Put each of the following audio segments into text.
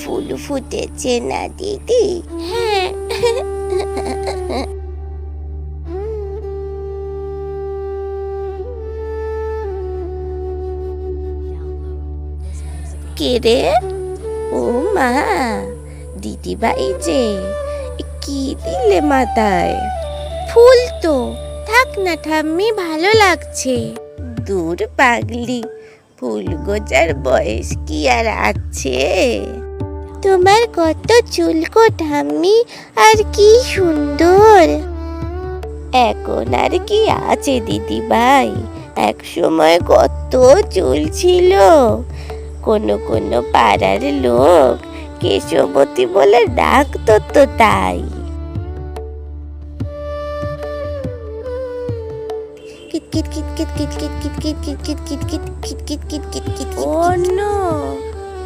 ফুল ফুটেছে না দিদি? হ্যাঁ। কে রে? ও মা, দিদিভাই যে, কি দিলে মাথায়? ফুল তো। থাক না ঠাম্মি, ভালো লাগছে। দূর পাগলি, ফুল গোজার বয়স কি আর আছে? তোমার কত চুল গো ঠাম্মি, আর কি সুন্দর। এখন আর কি আছে দিদি ভাই, এক সময় কত চুল ছিল। কোনো কোনো পাড়ার লোক কেশবতী বলে ডাকতো তো তাই। কিটকিট কিটকিট কিটকিট কিটকিট কিটকিট কিটকিট কিটকিট কিটকিট কিটকিট। ও নো,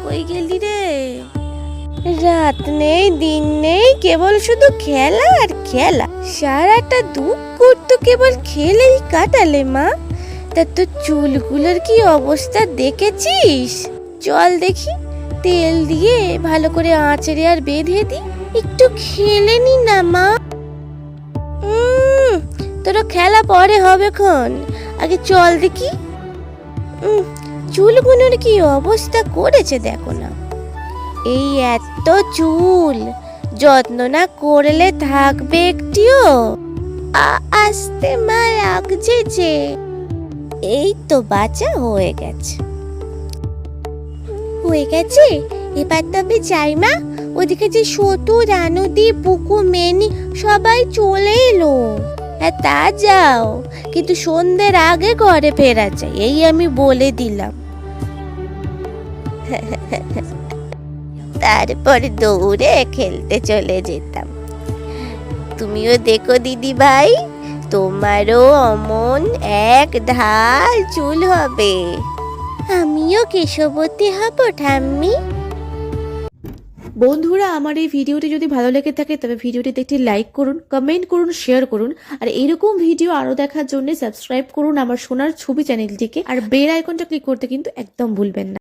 কই গেলি রে? রাত নেই দিন নেই, কেবল শুধু খেলা আর খেলা। সারাটা দুপুর তো কেবল খেলেই কাটালে মা। তা তোর চুলগুলোর কি অবস্থা দেখেছিস? চল দেখি, তেল দিয়ে ভালো করে আঁচড়ে আর বেঁধে দি। একটু খেলে নি না মা। তোর খেলা পরে হবে খন, আগে চল দেখি। চুলগুলোর কি অবস্থা করেছে দেখো না। এই এত চুল, যত্ন না করলে থাকবে একটিও? আস্তে মা, লাগছে যে। এই তো বাচ্চা হয়ে গেছে। হয়ে গেছে, এবার তবে যাই মা। ওদিকে যে সতু, রানুদি, পুকু, মেনি সবাই চলে এলো। হ্যাঁ তা যাও, কিন্তু সন্ধ্যের আগে ঘরে ফেরা চাই, এই আমি বলে দিলাম। তারপরে দৌড়ে খেলতে চলে যেতাম। তুমিও দেখো দিদি ভাই, তোমারও অমন এক ঢাল চুল হবে। আমিও কেশবতী হব ঠাম্মি। বন্ধুরা, আমার এই ভিডিওটি যদি ভালো লেগে থাকে তবে ভিডিওটিতে একটি লাইক করুন, কমেন্ট করুন, শেয়ার করুন। আর এরকম ভিডিও আরো দেখার জন্য সাবস্ক্রাইব করুন আমার সোনার ছবি চ্যানেলটিকে, আর বেল আইকনটা ক্লিক করতে কিন্তু একদম ভুলবেন না।